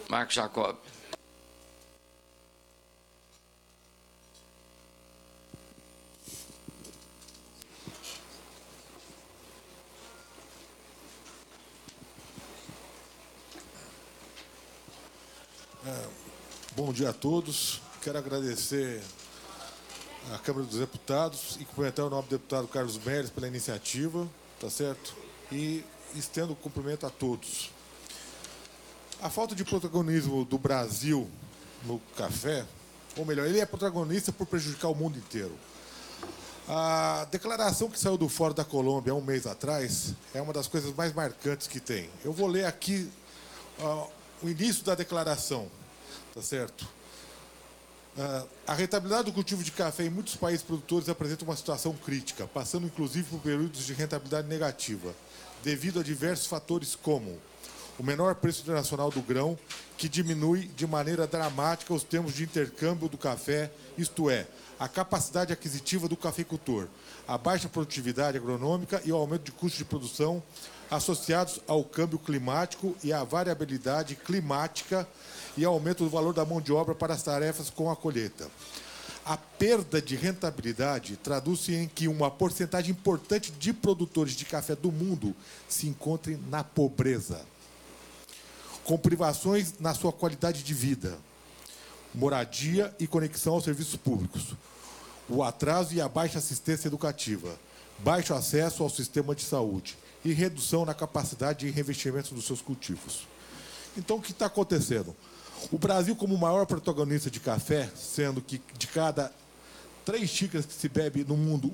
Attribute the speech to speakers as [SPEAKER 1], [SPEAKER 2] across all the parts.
[SPEAKER 1] Marcos Jacob.
[SPEAKER 2] Bom dia a todos. Quero agradecer à Câmara dos Deputados e cumprimentar o nobre deputado Carlos Mérez pela iniciativa, tá certo? E estendo o cumprimento a todos. A falta de protagonismo do Brasil no café, ou melhor, ele é protagonista por prejudicar o mundo inteiro. A declaração que saiu do Fórum da Colômbia há um mês atrás é uma das coisas mais marcantes que tem. Eu vou ler aqui o início da declaração, tá certo? A rentabilidade do cultivo de café em muitos países produtores apresenta uma situação crítica, passando inclusive por períodos de rentabilidade negativa, devido a diversos fatores como o menor preço internacional do grão, que diminui de maneira dramática os termos de intercâmbio do café, isto é, a capacidade aquisitiva do cafeicultor, a baixa produtividade agronômica e o aumento de custos de produção associados ao câmbio climático e à variabilidade climática e ao aumento do valor da mão de obra para as tarefas com a colheita. A perda de rentabilidade traduz-se em que uma porcentagem importante de produtores de café do mundo se encontrem na pobreza, com privações na sua qualidade de vida, moradia e conexão aos serviços públicos, o atraso e a baixa assistência educativa, baixo acesso ao sistema de saúde e redução na capacidade de reinvestimento dos seus cultivos. Então, o que está acontecendo? O Brasil, como o maior protagonista de café, sendo que de cada 3 xícaras que se bebe no mundo,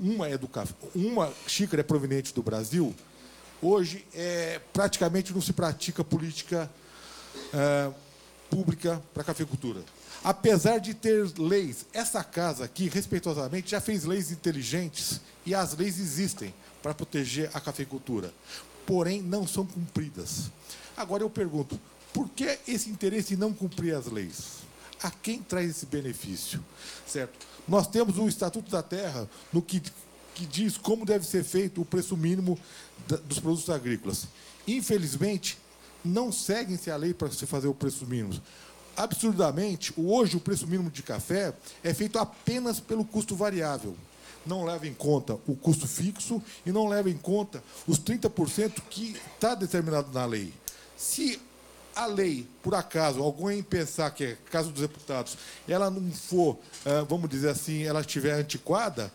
[SPEAKER 2] uma xícara é proveniente do Brasil, hoje praticamente não se pratica política pública para a cafeicultura. Apesar de ter leis, essa casa aqui, respeitosamente, já fez leis inteligentes e as leis existem para proteger a cafeicultura, porém não são cumpridas. Agora eu pergunto, por que esse interesse em não cumprir as leis? A quem traz esse benefício? Certo? Nós temos o Estatuto da Terra no que diz como deve ser feito o preço mínimo dos produtos agrícolas. Infelizmente, não seguem-se a lei para se fazer o preço mínimo. Absurdamente, hoje o preço mínimo de café é feito apenas pelo custo variável. Não leva em conta o custo fixo e não leva em conta os 30% que está determinado na lei. Se a lei, por acaso, alguém pensar que é caso dos deputados, ela não for, vamos dizer assim, ela estiver antiquada,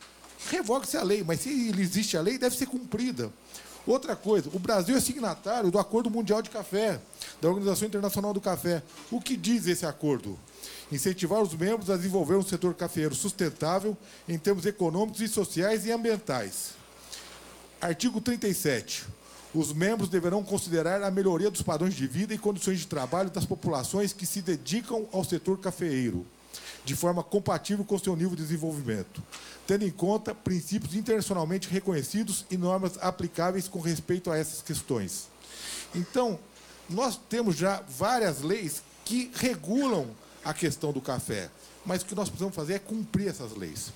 [SPEAKER 2] revogue-se a lei, mas se existe a lei, deve ser cumprida. Outra coisa, o Brasil é signatário do Acordo Mundial de Café, da Organização Internacional do Café. O que diz esse acordo? Incentivar os membros a desenvolver um setor cafeeiro sustentável em termos econômicos e sociais e ambientais. Artigo 37. Os membros deverão considerar a melhoria dos padrões de vida e condições de trabalho das populações que se dedicam ao setor cafeeiro, de forma compatível com seu nível de desenvolvimento, tendo em conta princípios internacionalmente reconhecidos e normas aplicáveis com respeito a essas questões. Então, nós temos já várias leis que regulam a questão do café, mas o que nós precisamos fazer é cumprir essas leis.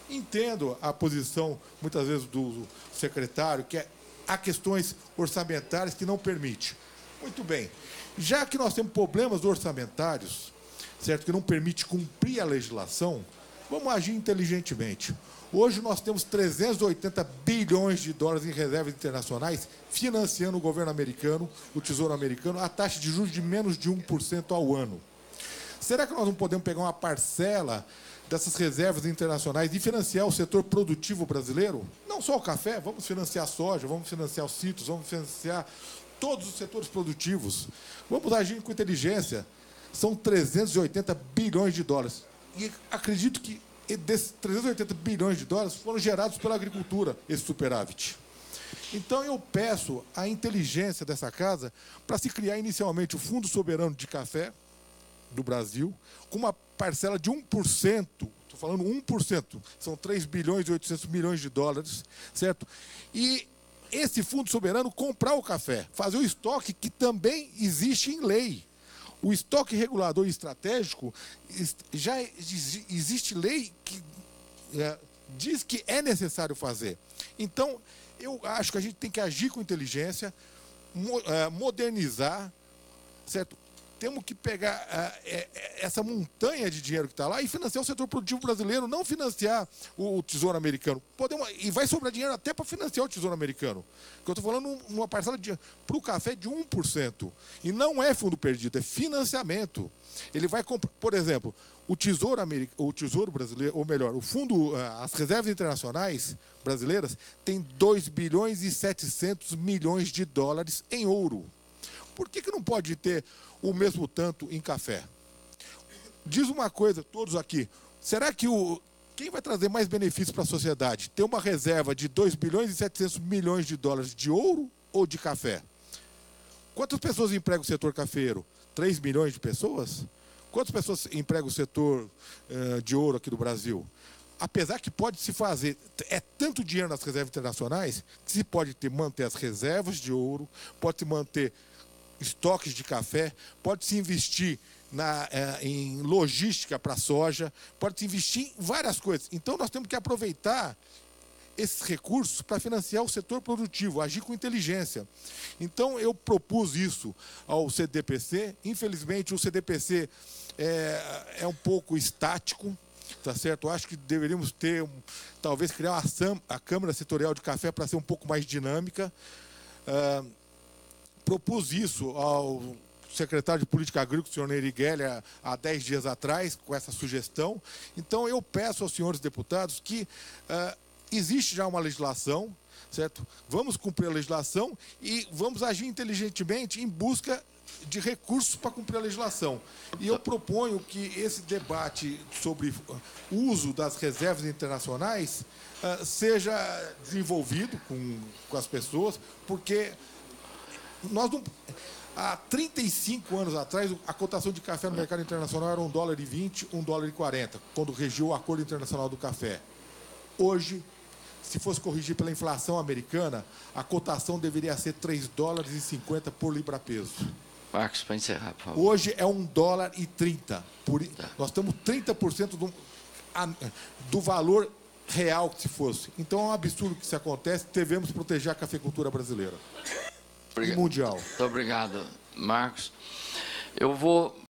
[SPEAKER 2] Entendo a posição, muitas vezes, do secretário, que há questões orçamentárias que não permitem. Muito bem. Já que nós temos problemas orçamentários, certo, que não permite cumprir a legislação, vamos agir inteligentemente. Hoje nós temos 380 bilhões de dólares em reservas internacionais financiando o governo americano, o Tesouro Americano, a taxa de juros de menos de 1% ao ano. Será que nós não podemos pegar uma parcela dessas reservas internacionais e financiar o setor produtivo brasileiro? Não só o café, vamos financiar a soja, vamos financiar os citros, vamos financiar todos os setores produtivos. Vamos agir com inteligência. São 380 bilhões de dólares. E acredito que desses 380 bilhões de dólares foram gerados pela agricultura, esse superávit. Então, eu peço a inteligência dessa casa para se criar inicialmente o Fundo Soberano de Café do Brasil, com uma parcela de 1%, estou falando 1%, são 3 bilhões e 800 milhões de dólares, certo? E esse Fundo Soberano comprar o café, fazer o estoque que também existe em lei. O estoque regulador estratégico, já existe lei que diz que é necessário fazer. Então, eu acho que a gente tem que agir com inteligência, modernizar, certo? temos que pegar essa montanha de dinheiro que está lá e financiar o setor produtivo brasileiro, não financiar o Tesouro Americano. E vai sobrar dinheiro até para financiar o Tesouro Americano. Que eu estou falando uma parcela para o café de 1%. E não é fundo perdido, é financiamento. Ele vai comprar, por exemplo, o Tesouro Brasileiro, ou melhor, o fundo, as reservas internacionais brasileiras têm 2 bilhões e 700 milhões de dólares em ouro. Por que não pode ter o mesmo tanto em café? Diz uma coisa, todos aqui, será que quem vai trazer mais benefícios para a sociedade? Ter uma reserva de 2 bilhões e 700 milhões de dólares de ouro ou de café? Quantas pessoas empregam o setor cafeiro? 3 milhões de pessoas? Quantas pessoas empregam o setor de ouro aqui do Brasil? Apesar que pode se fazer, é tanto dinheiro nas reservas internacionais, que se pode manter as reservas de ouro, pode se manter estoques de café, pode-se investir em logística para a soja, pode-se investir em várias coisas. Então, nós temos que aproveitar esses recursos para financiar o setor produtivo, agir com inteligência. Então, eu propus isso ao CDPC. Infelizmente, o CDPC é um pouco estático, tá certo? Eu acho que deveríamos talvez criar a Câmara Setorial de Café para ser um pouco mais dinâmica. Propus isso ao secretário de Política Agrícola, o senhor Nery Geller, há 10 dias atrás, com essa sugestão. Então, eu peço aos senhores deputados que existe já uma legislação, certo? Vamos cumprir a legislação e vamos agir inteligentemente em busca de recursos para cumprir a legislação. E eu proponho que esse debate sobre o uso das reservas internacionais seja desenvolvido com as pessoas, porque há 35 anos atrás, a cotação de café no mercado internacional era $1,20, $1,40, quando regiu o Acordo Internacional do Café. Hoje, se fosse corrigir pela inflação americana, a cotação deveria ser $3,50 por libra-peso.
[SPEAKER 1] Marcos, para encerrar, por favor.
[SPEAKER 2] Hoje é $1,30. Nós estamos 30% do valor real que se fosse. Então, é um absurdo que isso acontece. Devemos proteger a cafeicultura brasileira.
[SPEAKER 1] Obrigado.
[SPEAKER 2] E mundial.
[SPEAKER 1] Muito obrigado, Marcos. Eu vou